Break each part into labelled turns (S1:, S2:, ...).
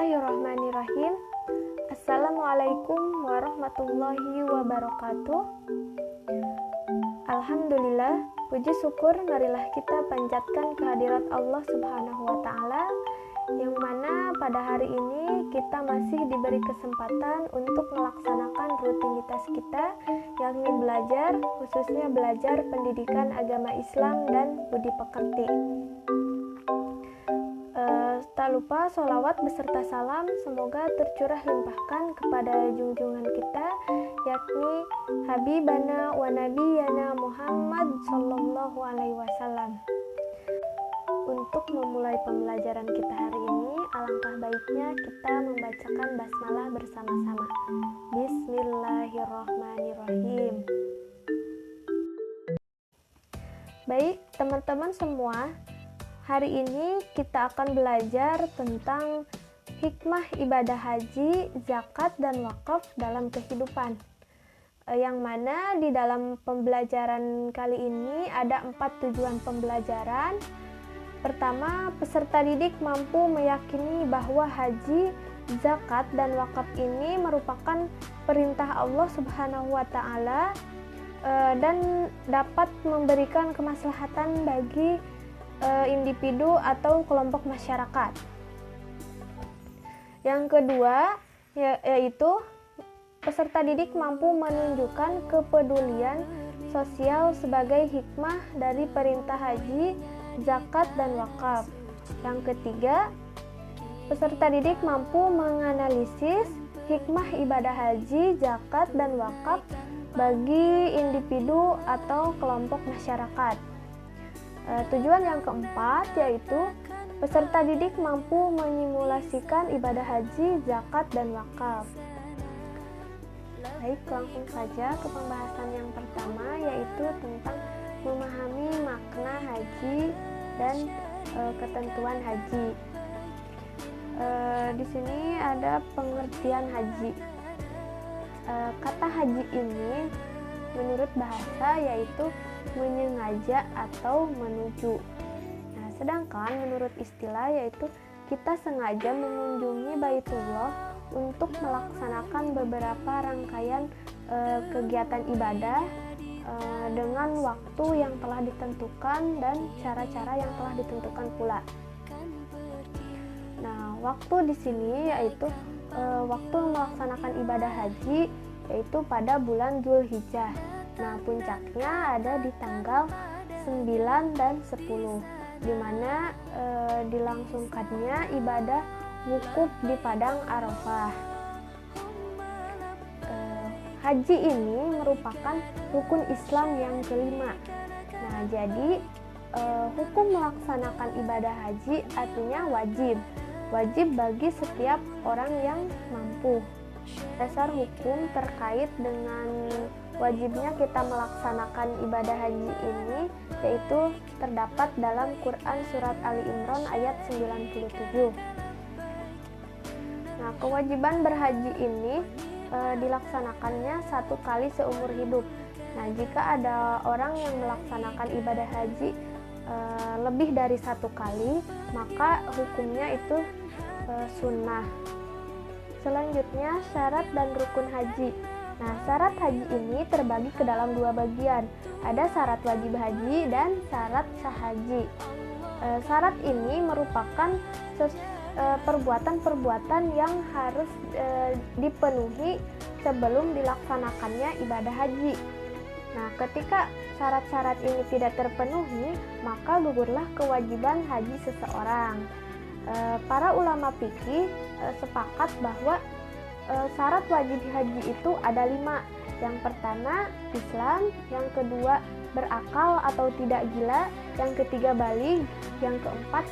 S1: Bismillahirrahmanirrahim. Assalamualaikum warahmatullahi wabarakatuh. Alhamdulillah, puji syukur marilah kita panjatkan kehadirat Allah Subhanahu wa Ta'ala, yang mana pada hari ini kita masih diberi kesempatan untuk melaksanakan rutinitas kita, yakni belajar, khususnya belajar pendidikan agama Islam dan budi pekerti. Tak lupa sholawat beserta salam semoga tercurah limpahkan kepada junjungan kita, yakni Habibana wa Nabiyana Muhammad Sallallahu Alaihi Wasallam. Untuk memulai pembelajaran kita hari ini, alangkah baiknya kita membacakan basmalah bersama-sama. Bismillahirrahmanirrahim. Baik, teman-teman semua, hari ini kita akan belajar tentang hikmah ibadah haji, zakat, dan wakaf dalam kehidupan. Yang mana di dalam pembelajaran kali ini ada 4 tujuan pembelajaran. Pertama, peserta didik mampu meyakini bahwa haji, zakat, dan wakaf ini merupakan perintah Allah Subhanahu wa Ta'ala dan dapat memberikan kemaslahatan bagi individu atau kelompok masyarakat. Yang kedua, yaitu peserta didik mampu menunjukkan kepedulian sosial sebagai hikmah dari perintah haji, zakat, dan wakaf. Yang ketiga, peserta didik mampu menganalisis hikmah ibadah haji, zakat, dan wakaf bagi individu atau kelompok masyarakat. Tujuan yang keempat yaitu peserta didik mampu menyimulasikan ibadah haji, zakat, dan wakaf. Baik, langsung saja ke pembahasan yang pertama, yaitu tentang memahami makna haji dan ketentuan haji. Di sini ada pengertian haji. Kata haji ini menurut bahasa yaitu menyengaja atau menuju. Nah, sedangkan menurut istilah yaitu kita sengaja mengunjungi Baitullah untuk melaksanakan beberapa rangkaian kegiatan ibadah dengan waktu yang telah ditentukan dan cara-cara yang telah ditentukan pula. Nah, waktu di sini yaitu waktu melaksanakan ibadah haji yaitu pada bulan Dzulhijjah. Nah, puncaknya ada di tanggal 9 dan 10, di mana dilangsungkannya ibadah wukuf di Padang Arafah. Haji ini merupakan rukun Islam yang kelima. Nah, jadi hukum melaksanakan ibadah haji artinya wajib bagi setiap orang yang mampu. Dasar hukum terkait dengan wajibnya kita melaksanakan ibadah haji ini yaitu terdapat dalam Quran Surat Ali Imran ayat 97. Nah, kewajiban berhaji ini dilaksanakannya 1 kali seumur hidup. Nah, jika ada orang yang melaksanakan ibadah haji lebih dari 1 kali, maka hukumnya itu sunnah. Selanjutnya, syarat dan rukun haji. Nah, syarat haji ini terbagi ke dalam 2 bagian. Ada syarat wajib haji dan syarat sah haji. Syarat ini merupakan perbuatan-perbuatan yang harus dipenuhi sebelum dilaksanakannya ibadah haji. Nah, ketika syarat-syarat ini tidak terpenuhi, maka gugurlah kewajiban haji seseorang. Para ulama fikih sepakat bahwa syarat wajib haji itu ada 5. Yang pertama, Islam. Yang kedua, berakal atau tidak gila. Yang ketiga, baligh. Yang keempat,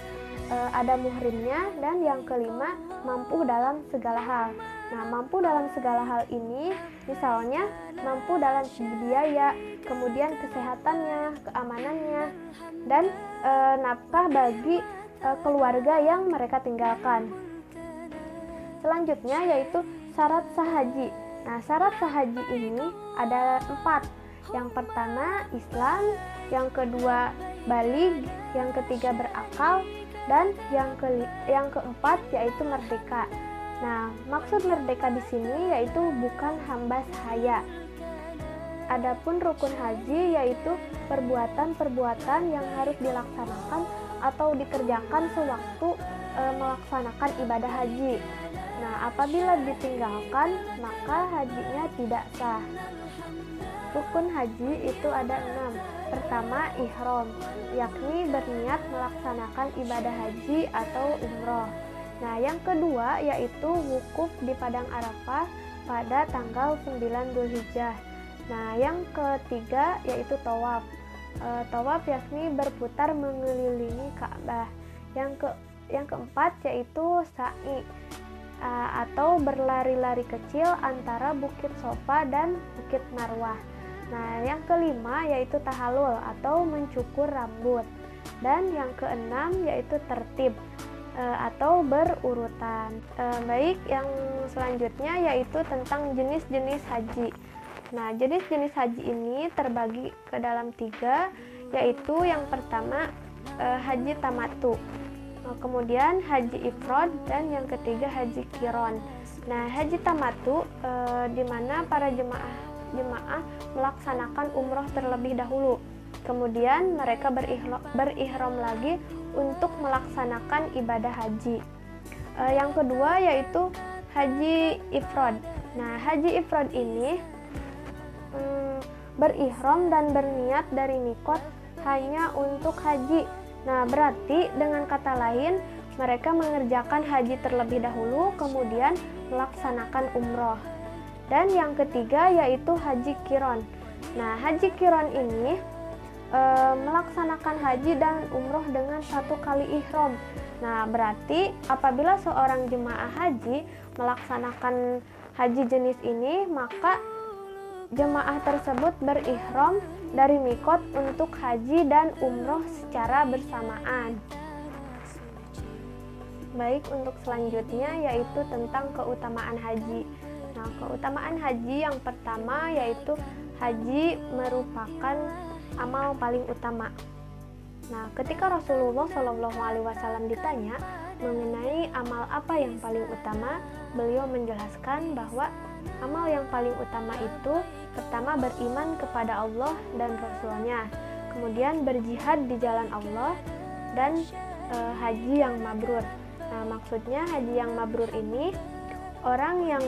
S1: ada muhrimnya. Dan yang kelima, mampu dalam segala hal. Nah, mampu dalam segala hal ini misalnya mampu dalam segi biaya, kemudian kesehatannya, keamanannya, dan nafkah bagi keluarga yang mereka tinggalkan. Selanjutnya yaitu syarat sah haji. Nah, syarat sah haji ini ada 4. Yang pertama Islam, yang kedua baligh, yang ketiga berakal, dan yang keempat yaitu merdeka. Nah, maksud merdeka di sini yaitu bukan hamba sahaya. Adapun rukun haji yaitu perbuatan-perbuatan yang harus dilaksanakan atau dikerjakan sewaktu melaksanakan ibadah haji. Nah, apabila ditinggalkan, maka hajinya tidak sah. Rukun haji itu ada 6. Pertama, ihram, yakni berniat melaksanakan ibadah haji atau umroh. Nah, yang kedua yaitu wukuf di Padang Arafah pada tanggal 9 Dzulhijjah. Nah, yang ketiga yaitu tawaf. Tawaf yakni berputar mengelilingi Ka'bah. Yang keempat yaitu sa'i atau berlari-lari kecil antara Bukit Sofa dan Bukit Marwah. Nah, yang kelima yaitu tahallul atau mencukur rambut. Dan yang keenam yaitu tertib atau berurutan. Baik, yang selanjutnya yaitu tentang jenis-jenis haji. Nah, jenis-jenis haji ini terbagi ke dalam 3, yaitu yang pertama haji tamattu, kemudian haji ifrad, dan yang ketiga haji qiron. Nah, haji tamattu di mana para jemaah melaksanakan umroh terlebih dahulu. Kemudian mereka berihram lagi untuk melaksanakan ibadah haji. Yang kedua yaitu haji ifrad. Nah, haji ifrad ini berihram dan berniat dari mikot hanya untuk haji. Nah, berarti dengan kata lain mereka mengerjakan haji terlebih dahulu kemudian melaksanakan umroh. Dan yang ketiga yaitu haji qiron. Nah, haji qiron ini melaksanakan haji dan umroh dengan 1 kali ihram. Nah, berarti apabila seorang jemaah haji melaksanakan haji jenis ini, maka jemaah tersebut berihram dari mikot untuk haji dan umroh secara bersamaan. Baik, untuk selanjutnya yaitu tentang keutamaan haji. Nah, keutamaan haji yang pertama yaitu haji merupakan amal paling utama. Nah, ketika Rasulullah SAW ditanya mengenai amal apa yang paling utama, beliau menjelaskan bahwa amal yang paling utama itu pertama beriman kepada Allah dan Rasul-Nya, kemudian berjihad di jalan Allah, dan haji yang mabrur. Nah, maksudnya haji yang mabrur ini orang yang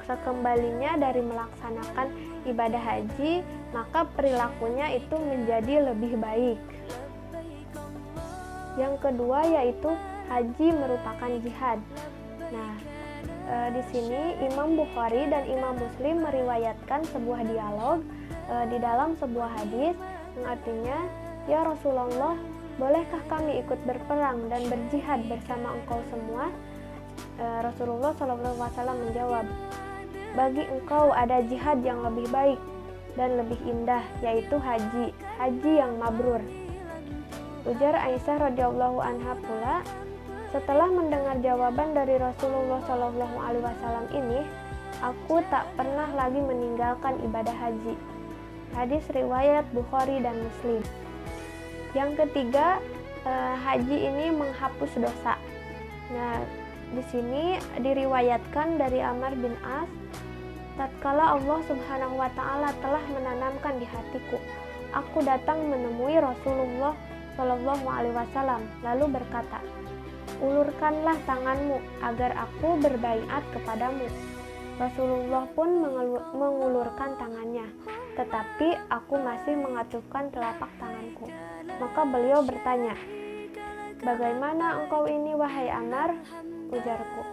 S1: sekembalinya dari melaksanakan ibadah haji, maka perilakunya itu menjadi lebih baik. Yang kedua yaitu haji merupakan jihad. Nah, di sini Imam Bukhari dan Imam Muslim meriwayatkan sebuah dialog di dalam sebuah hadis yang artinya, "Ya Rasulullah, bolehkah kami ikut berperang dan berjihad bersama engkau semua?" Rasulullah SAW menjawab, "Bagi engkau ada jihad yang lebih baik dan lebih indah, yaitu haji yang mabrur." Ujar Aisyah radhiyallahu anha pula, "Setelah mendengar jawaban dari Rasulullah SAW ini, aku tak pernah lagi meninggalkan ibadah haji." Hadis riwayat Bukhari dan Muslim. Yang ketiga, haji ini menghapus dosa. Nah, di sini diriwayatkan dari Amr bin As, "Tatkala Allah Subhanahu wa taala telah menanamkan di hatiku, aku datang menemui Rasulullah Shallallahu alaihi wasallam lalu berkata, 'Ulurkanlah tanganmu agar aku berbaiat kepadamu.' Rasulullah pun mengulurkan tangannya, tetapi aku masih mengatupkan telapak tanganku. Maka beliau bertanya, 'Bagaimana engkau ini wahai Amr?' Ujarku,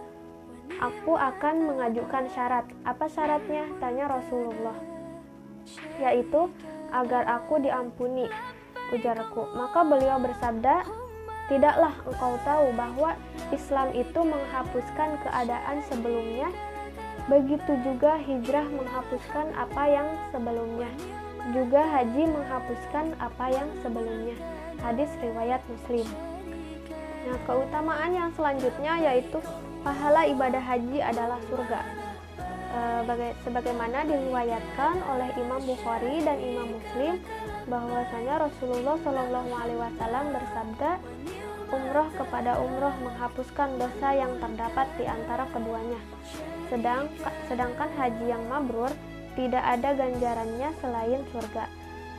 S1: 'Aku akan mengajukan syarat.' 'Apa syaratnya?' tanya Rasulullah. 'Yaitu agar aku diampuni,' ujarku. Maka beliau bersabda, 'Tidaklah engkau tahu bahwa Islam itu menghapuskan keadaan sebelumnya, begitu juga hijrah menghapuskan apa yang sebelumnya, juga haji menghapuskan apa yang sebelumnya.' Hadis riwayat Muslim. Nah, keutamaan yang selanjutnya yaitu pahala ibadah haji adalah surga. Sebagaimana diriwayatkan oleh Imam Bukhari dan Imam Muslim bahwasanya Rasulullah SAW bersabda, umroh kepada umroh menghapuskan dosa yang terdapat di antara keduanya. Sedangkan haji yang mabrur tidak ada ganjarannya selain surga.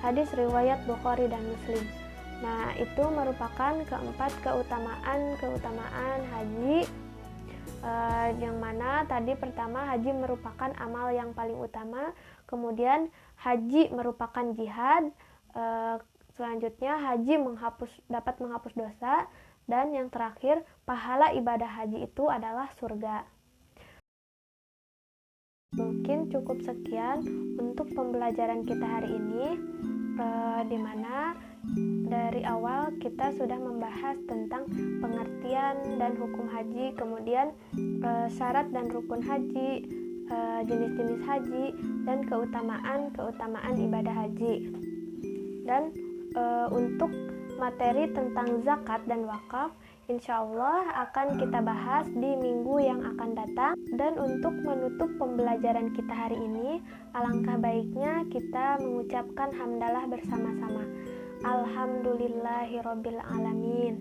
S1: Hadis riwayat Bukhari dan Muslim. Nah, itu merupakan keempat keutamaan haji, yang mana tadi pertama haji merupakan amal yang paling utama, kemudian haji merupakan jihad, selanjutnya haji dapat menghapus dosa, dan yang terakhir pahala ibadah haji itu adalah surga. Mungkin cukup sekian untuk pembelajaran kita hari ini, di mana dari awal kita sudah membahas tentang pengertian dan hukum haji, kemudian syarat dan rukun haji, jenis-jenis haji, dan keutamaan ibadah haji. Dan untuk materi tentang zakat dan wakaf, insya Allah akan kita bahas di minggu yang akan datang. Dan untuk menutup pembelajaran kita hari ini, alangkah baiknya kita mengucapkan hamdalah bersama-sama. Alhamdulillahirabbil alamin.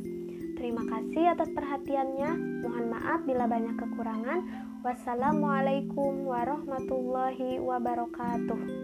S1: Terima kasih atas perhatiannya. Mohon maaf bila banyak kekurangan. Wassalamualaikum warahmatullahi wabarakatuh.